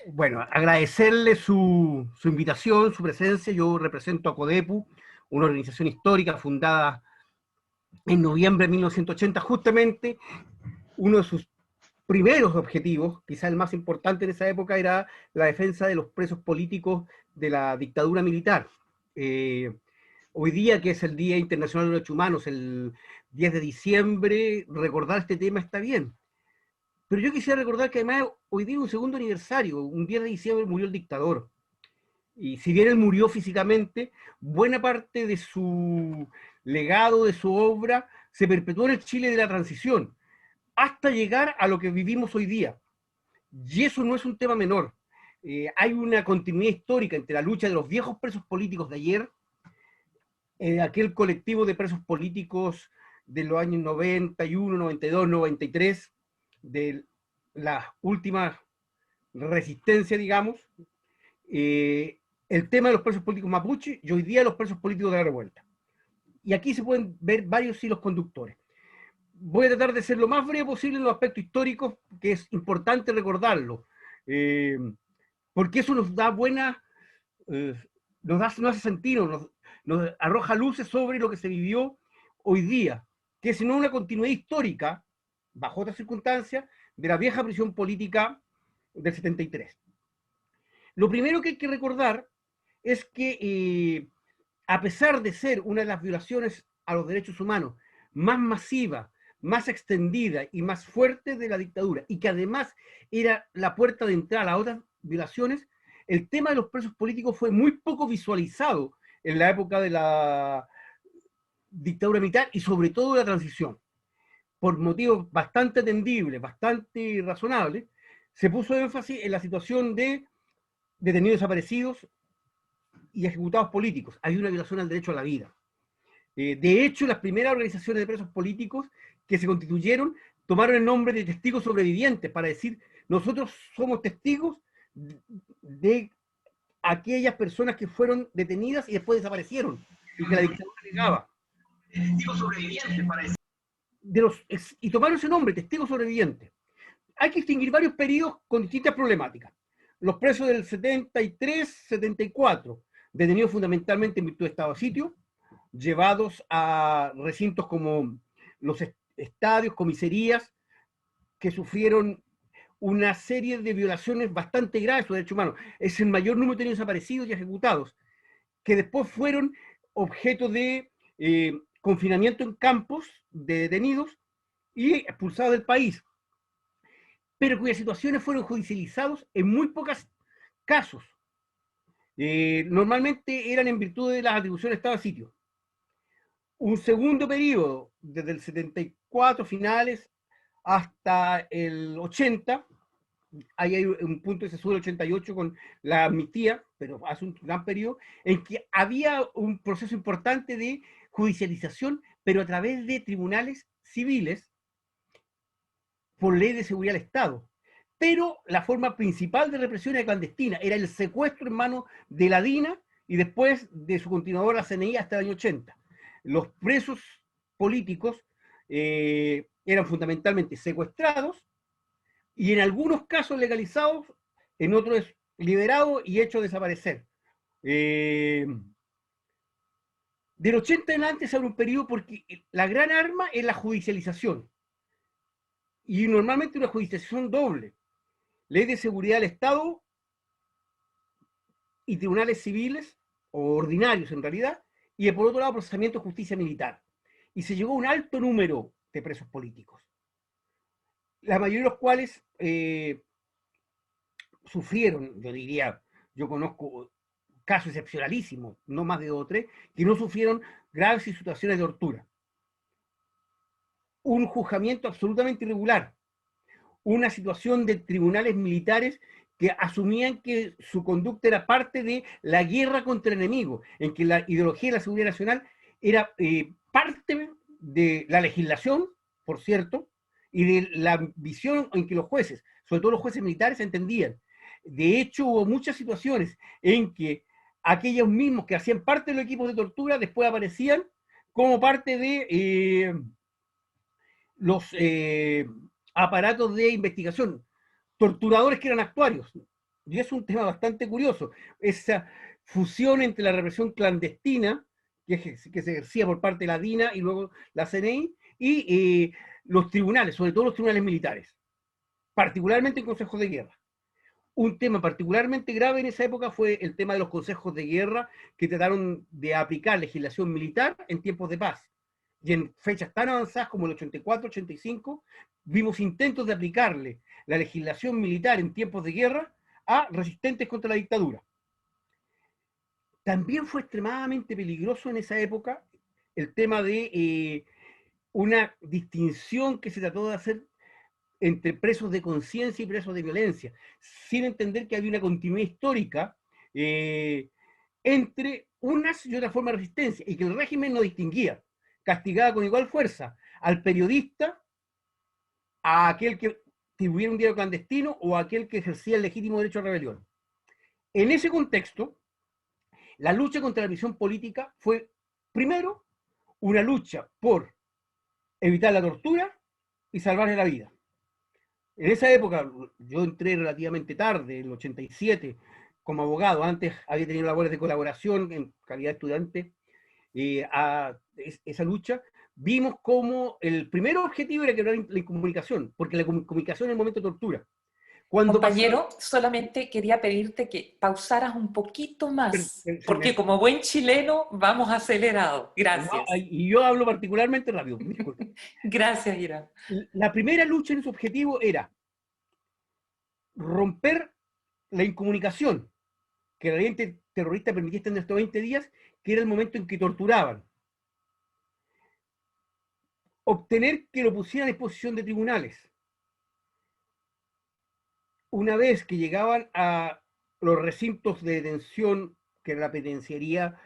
Bueno, agradecerle su invitación, su presencia. Yo represento a CODEPU, una organización histórica fundada en noviembre de 1980. Justamente uno de sus primeros objetivos, quizá el más importante en esa época, era la defensa de los presos políticos de la dictadura militar. Eh, Hoy día, que es el Día Internacional de los Derechos Humanos, el 10 de diciembre, recordar este tema está bien. Pero yo quisiera recordar que además hoy día es un segundo aniversario, un 10 de diciembre murió el dictador. Y si bien él murió físicamente, buena parte de su legado, de su obra, se perpetuó en el Chile de la transición, hasta llegar a lo que vivimos hoy día. Y eso no es un tema menor. Hay una continuidad histórica entre la lucha de los viejos presos políticos de ayer, aquel colectivo de presos políticos de los años 91, 92, 93, de las últimas resistencia, digamos, el tema de los presos políticos mapuche y hoy día los presos políticos de la revuelta. Y aquí se pueden ver varios hilos conductores. Voy a tratar de ser lo más breve posible en los aspectos históricos, que es importante recordarlo, eh, porque eso nos da buena, eh, nos hace sentir, nos arroja luces sobre lo que se vivió hoy día, que es no una continuidad histórica, bajo otras circunstancias, de la vieja prisión política del 73. Lo primero que hay que recordar es que, a pesar de ser una de las violaciones a los derechos humanos más masiva, más extendida y más fuerte de la dictadura, y que además era la puerta de entrada a otras violaciones, el tema de los presos políticos fue muy poco visualizado en la época de la dictadura militar y sobre todo de la transición. Por motivos bastante atendibles, bastante razonables, se puso énfasis en la situación de detenidos desaparecidos y ejecutados políticos. Hay una violación al derecho a la vida. De hecho, las primeras organizaciones de presos políticos que se constituyeron tomaron el nombre de testigos sobrevivientes para decir, nosotros somos testigos de aquellas personas que fueron detenidas y después desaparecieron y que la dictadura negaba. Testigos sobrevivientes para decir. Y tomaron ese nombre, testigos sobrevivientes. Hay que distinguir varios periodos con distintas problemáticas. Los presos del 73, 74, detenidos fundamentalmente en virtud de estado de sitio, llevados a recintos como los estadios, comisarías, que sufrieron una serie de violaciones bastante graves de sus derechos humanos. Es el mayor número de detenidos desaparecidos y ejecutados, que después fueron objeto de confinamiento en campos de detenidos y expulsados del país, pero cuyas situaciones fueron judicializados en muy pocos casos. Normalmente eran en virtud de las atribuciones de estado de sitio. Un segundo periodo, desde el 74 finales hasta el 80, ahí hay un punto que se sube el 88 con la amnistía, pero hace un gran periodo, en que había un proceso importante de judicialización, pero a través de tribunales civiles por ley de seguridad del Estado. Pero la forma principal de represión era clandestina, era el secuestro en manos de la DINA y después de su continuadora CNI hasta el año 80. Los presos políticos eran fundamentalmente secuestrados y en algunos casos legalizados, en otros liberados y hechos desaparecer. Eh, Del 80 en adelante se abre un periodo porque la gran arma es la judicialización y normalmente una judicialización doble. Ley de seguridad del Estado y tribunales civiles, o ordinarios en realidad, y por otro lado procesamiento de justicia militar. Y se llegó a un alto número de presos políticos, la mayoría de los cuales sufrieron, yo diría, yo conozco casos excepcionalísimos, no más de 2 o 3, que no sufrieron graves situaciones de tortura. Un juzgamiento absolutamente irregular, una situación de tribunales militares que asumían que su conducta era parte de la guerra contra el enemigo, en que la ideología de la seguridad nacional era parte de la legislación, por cierto, y de la visión en que los jueces, sobre todo los jueces militares, entendían. De hecho, hubo muchas situaciones en que aquellos mismos que hacían parte de los equipos de tortura después aparecían como parte de los aparatos de investigación, torturadores que eran actuarios. Y es un tema bastante curioso, esa fusión entre la represión clandestina que se ejercía por parte de la DINA y luego la CNI, y los tribunales, sobre todo los tribunales militares, particularmente en consejos de guerra. Un tema particularmente grave en esa época fue el tema de los consejos de guerra que trataron de aplicar legislación militar en tiempos de paz. Y en fechas tan avanzadas como el 84, 85, vimos intentos de aplicarle la legislación militar en tiempos de guerra a resistentes contra la dictadura. También fue extremadamente peligroso en esa época el tema de una distinción que se trató de hacer entre presos de conciencia y presos de violencia, sin entender que había una continuidad histórica entre unas y otras formas de resistencia, y que el régimen no distinguía, castigaba con igual fuerza al periodista, a aquel que tuviera un diario clandestino o a aquel que ejercía el legítimo derecho a rebelión. En ese contexto, la lucha contra la prisión política fue, primero, una lucha por evitar la tortura y salvarle la vida. En esa época, yo entré relativamente tarde, en el 87, como abogado. Antes había tenido labores de colaboración en calidad de estudiante a esa lucha. Vimos como el primer objetivo era quebrar la incomunicación, porque la comunicación es el momento de tortura. Cuando pasaba... Compañero, solamente quería pedirte que pausaras un poquito más, porque como buen chileno vamos acelerado. Gracias. Y yo hablo particularmente rápido, disculpe. Gracias, Irán. La primera lucha en su objetivo era romper la incomunicación que la ley terrorista permitía extender estos 20 días, que era el momento en que torturaban. Obtener que lo pusieran a disposición de tribunales. Una vez que llegaban a los recintos de detención, que era la penitenciaría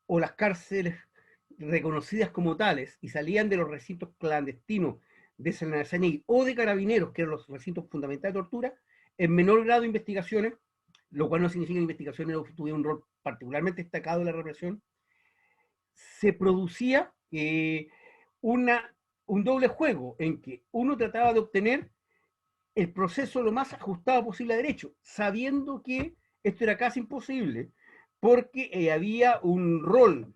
o las cárceles reconocidas como tales, y salían de los recintos clandestinos de Senazani o de Carabineros, que eran los recintos fundamentales de tortura, en menor grado de investigaciones, lo cual no significa que investigaciones no tuvieran un rol particularmente destacado en la represión, se producía un doble juego en que uno trataba de obtener el proceso lo más ajustado posible a derecho, sabiendo que esto era casi imposible, porque había un rol,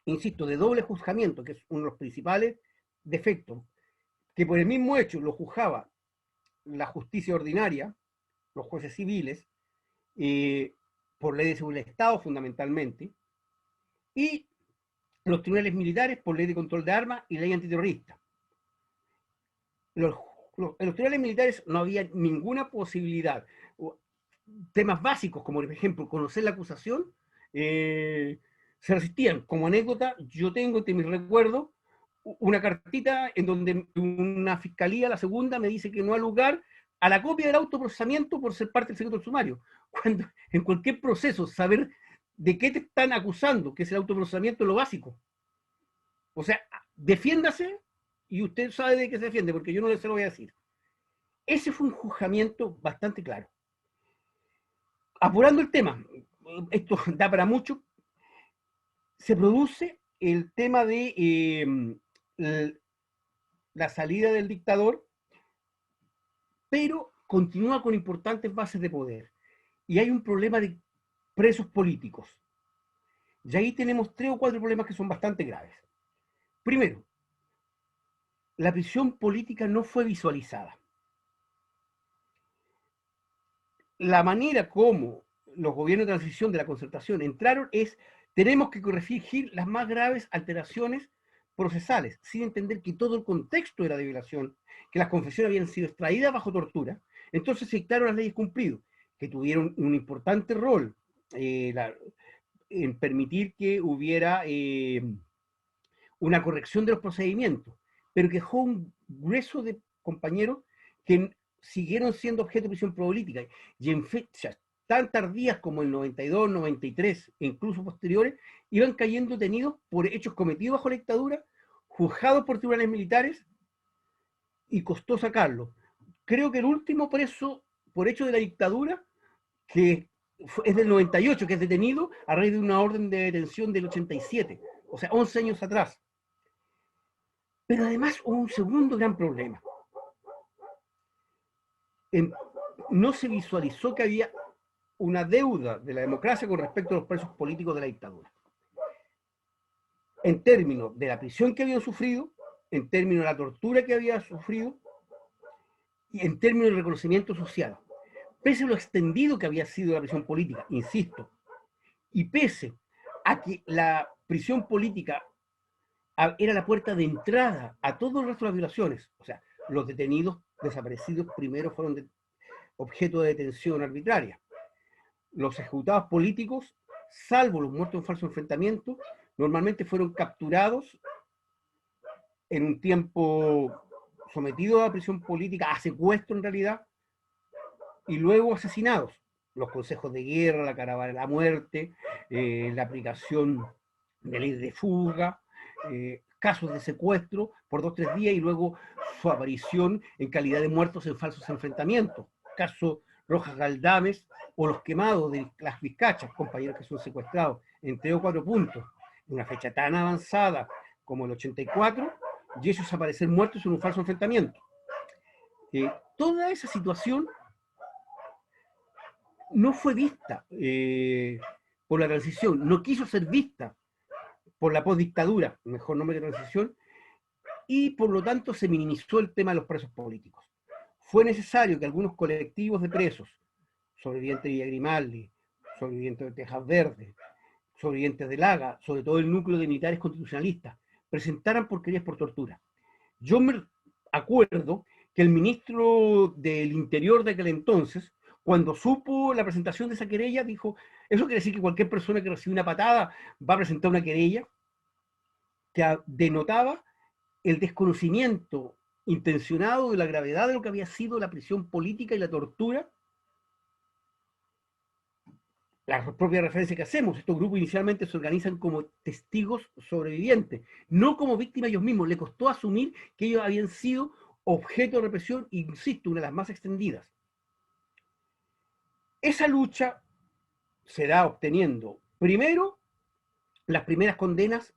insisto, de doble juzgamiento, que es uno de los principales defectos, que por el mismo hecho lo juzgaba la justicia ordinaria, los jueces civiles, por ley de seguridad del Estado fundamentalmente, y los tribunales militares por ley de control de armas y ley antiterrorista. En los tribunales militares no había ninguna posibilidad. Temas básicos, como por ejemplo conocer la acusación, se resistían. Como anécdota, yo tengo entre mis recuerdos una cartita en donde una fiscalía, la segunda, me dice que no ha lugar a la copia del autoprocesamiento por ser parte del secreto del sumario. Cuando en cualquier proceso, saber de qué te están acusando, que es el autoprocesamiento, es lo básico. O sea, defiéndase y usted sabe de qué se defiende, porque yo no se lo voy a decir. Ese fue un juzgamiento bastante claro. Apurando el tema, esto da para mucho, se produce el tema de la salida del dictador, pero continúa con importantes bases de poder. Y hay un problema de presos políticos. Y ahí tenemos 3 o 4 problemas que son bastante graves. Primero, la prisión política no fue visualizada. La manera como los gobiernos de transición de la concertación entraron es: tenemos que corregir las más graves alteraciones procesales, sin entender que todo el contexto era de violación, que las confesiones habían sido extraídas bajo tortura. Entonces se dictaron las leyes cumplidas, que tuvieron un importante rol en permitir que hubiera una corrección de los procedimientos, pero que dejó un grueso de compañeros que siguieron siendo objeto de prisión política, y en fechas tan tardías como el 92, 93 e incluso posteriores, iban cayendo detenidos por hechos cometidos bajo la dictadura, juzgados por tribunales militares, y costó sacarlo. Creo que el último preso por hecho de la dictadura, que es del 98, que es detenido a raíz de una orden de detención del 87, o sea, 11 años atrás. Pero además hubo un segundo gran problema. No se visualizó que había una deuda de la democracia con respecto a los presos políticos de la dictadura. En términos de la prisión que habían sufrido, en términos de la tortura que habían sufrido, y en términos de reconocimiento social. Pese a lo extendido que había sido la prisión política, insisto, y pese a que la prisión política era la puerta de entrada a todo el resto de las violaciones, o sea, los detenidos desaparecidos primero fueron objeto de detención arbitraria. Los ejecutados políticos, salvo los muertos en falso enfrentamiento, normalmente fueron capturados en un tiempo sometidos a prisión política, a secuestro en realidad, y luego asesinados. Los consejos de guerra, la caravana de la muerte, la aplicación de ley de fuga, casos de secuestro por 2 o 3 días y luego su aparición en calidad de muertos en falsos enfrentamientos. Caso Rojas Galdames o los quemados de las Vizcachas, compañeros que son secuestrados en 3 o 4 puntos, en una fecha tan avanzada como el 84, y ellos aparecer muertos en un falso enfrentamiento. Toda esa situación no fue vista por la transición, no quiso ser vista por la postdictadura, mejor nombre de transición, y por lo tanto se minimizó el tema de los presos políticos. Fue necesario que algunos colectivos de presos, sobrevivientes de Villa Grimaldi, sobrevivientes de Tejas Verdes, sobrevivientes de Laga, sobre todo el núcleo de militares constitucionalistas, presentaran porquerías por tortura. Yo me acuerdo que el ministro del Interior de aquel entonces, cuando supo la presentación de esa querella, dijo, ¿eso quiere decir que cualquier persona que recibe una patada va a presentar una querella? Que denotaba el desconocimiento intencionado de la gravedad de lo que había sido la prisión política y la tortura. La propia referencia que hacemos, estos grupos inicialmente se organizan como testigos sobrevivientes, no como víctimas ellos mismos. Le costó asumir que ellos habían sido objeto de represión, insisto, una de las más extendidas. Esa lucha se da obteniendo, primero, las primeras condenas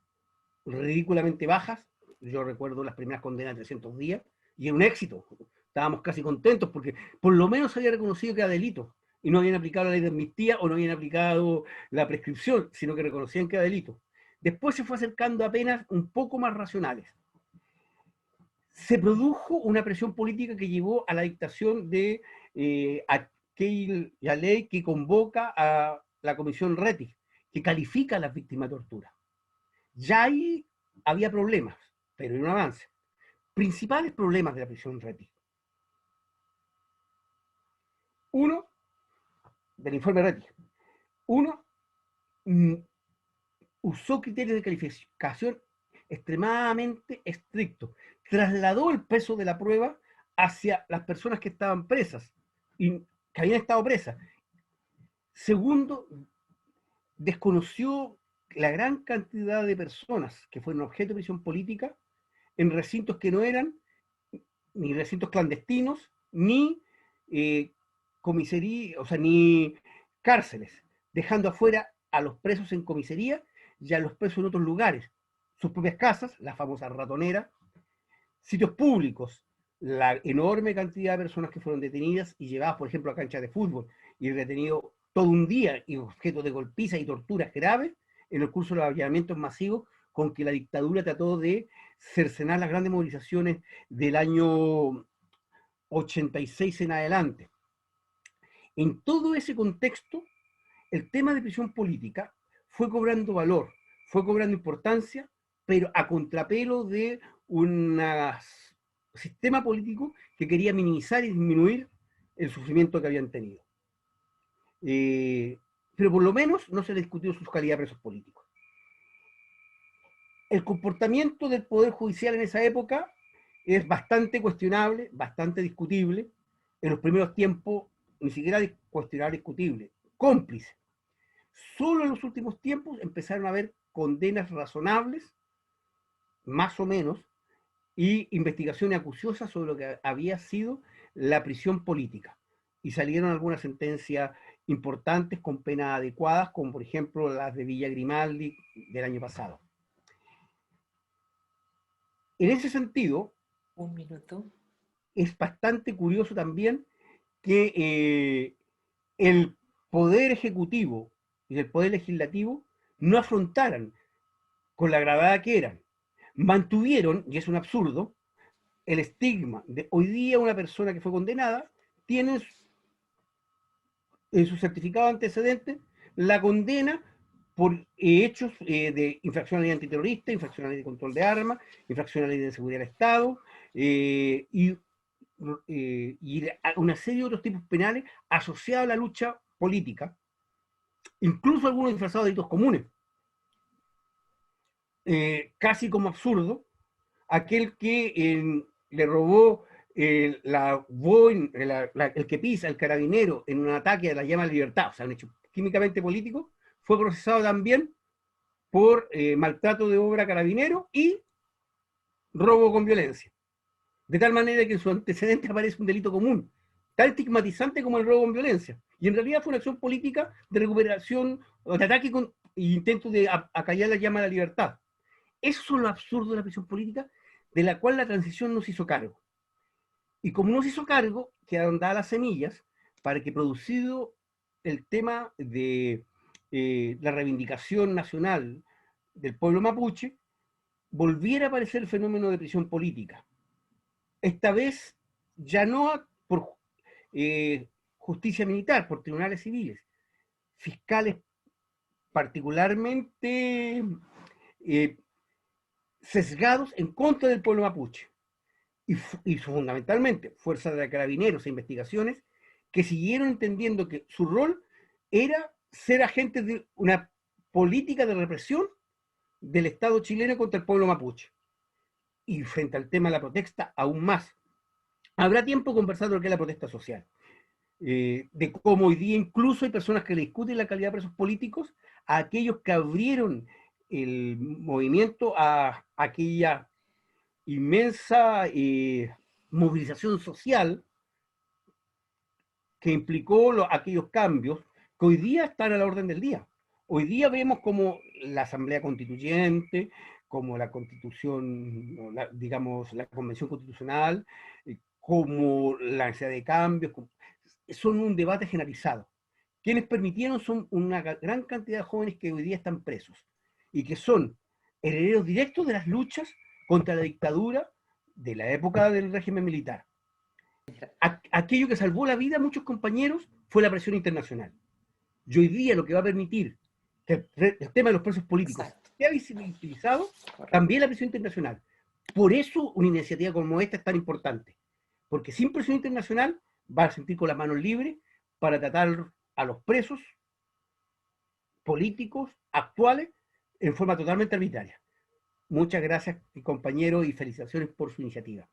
ridículamente bajas. Yo recuerdo las primeras condenas de 300 días, y era un éxito. Estábamos casi contentos porque por lo menos se había reconocido que era delito, y no habían aplicado la ley de amnistía o no habían aplicado la prescripción, sino que reconocían que era delito. Después se fue acercando a penas un poco más racionales. Se produjo una presión política que llevó a la dictación de aquella ley que convoca a la Comisión Rettig, que califica a las víctimas de tortura. Ya ahí había problemas, pero en un avance. Principales problemas de la prisión Rettig. Uno, del informe Rettig. Uno, usó criterios de calificación extremadamente estrictos. Trasladó el peso de la prueba hacia las personas que estaban presas y que habían estado presas. Segundo, desconoció la gran cantidad de personas que fueron objeto de prisión política en recintos que no eran ni recintos clandestinos, ni comisaría, o sea, ni cárceles, dejando afuera a los presos en comisaría y a los presos en otros lugares, sus propias casas, la famosa ratonera, sitios públicos, la enorme cantidad de personas que fueron detenidas y llevadas, por ejemplo, a canchas de fútbol y retenidos todo un día y objeto de golpizas y torturas graves en el curso de los allanamientos masivos con que la dictadura trató de cercenar las grandes movilizaciones del año 86 en adelante. En todo ese contexto, el tema de prisión política fue cobrando valor, fue cobrando importancia, pero a contrapelo de un sistema político que quería minimizar y disminuir el sufrimiento que habían tenido. Pero por lo menos no se discutió su calidad de presos políticos. El comportamiento del Poder Judicial en esa época es bastante cuestionable, bastante discutible. En los primeros tiempos, ni siquiera cuestionable, discutible, cómplice. Solo en los últimos tiempos empezaron a haber condenas razonables, más o menos, y investigaciones acuciosas sobre lo que había sido la prisión política. Y salieron algunas sentencias importantes con penas adecuadas, como por ejemplo las de Villa Grimaldi del año pasado. En ese sentido, un minuto, es bastante curioso también que el Poder Ejecutivo y del Poder Legislativo no afrontaran con la gravedad que eran. Mantuvieron, y es un absurdo, el estigma de hoy día una persona que fue condenada tiene en su certificado antecedente la condena por hechos de infracción a la ley antiterrorista, infracción a la ley de control de armas, infracción a la ley de seguridad del Estado, y una serie de otros tipos penales asociados a la lucha política, incluso algunos disfrazados de delitos comunes. Casi como absurdo, aquel que le robó el que pisa el carabinero en un ataque a la llama de libertad, o sea, un hecho químicamente político, fue procesado también por maltrato de obra carabinero y robo con violencia. De tal manera que en su antecedente aparece un delito común, tan estigmatizante como el robo con violencia. Y en realidad fue una acción política de recuperación, de ataque e intento de acallar la llama de la libertad. Eso es lo absurdo de la prisión política, de la cual la transición no se hizo cargo. Y como no se hizo cargo, quedaron dadas las semillas para que, producido el tema de la reivindicación nacional del pueblo mapuche, volviera a aparecer el fenómeno de prisión política. Esta vez ya no por justicia militar, por tribunales civiles, fiscales particularmente sesgados en contra del pueblo mapuche. Y fundamentalmente fuerzas de carabineros e investigaciones que siguieron entendiendo que su rol era ser agentes de una política de represión del Estado chileno contra el pueblo mapuche. Y frente al tema de la protesta, aún más. Habrá tiempo de conversar de lo que es la protesta social. De cómo hoy día incluso hay personas que le discuten la calidad de presos políticos a aquellos que abrieron el movimiento a aquella inmensa movilización social que implicó aquellos cambios que hoy día están a la orden del día. Hoy día vemos como la Asamblea Constituyente, como la Constitución, digamos, la Convención Constitucional, como la necesidad de cambios, son un debate generalizado. Quienes permitieron son una gran cantidad de jóvenes que hoy día están presos y que son herederos directos de las luchas contra la dictadura de la época del régimen militar. Aquello que salvó la vida a muchos compañeros fue la presión internacional. Y hoy día lo que va a permitir que el tema de los presos políticos sea visibilizado, también la presión internacional. Por eso una iniciativa como esta es tan importante, porque sin presión internacional va a sentir con las manos libres para tratar a los presos políticos actuales en forma totalmente arbitraria. Muchas gracias, compañeros, y felicitaciones por su iniciativa.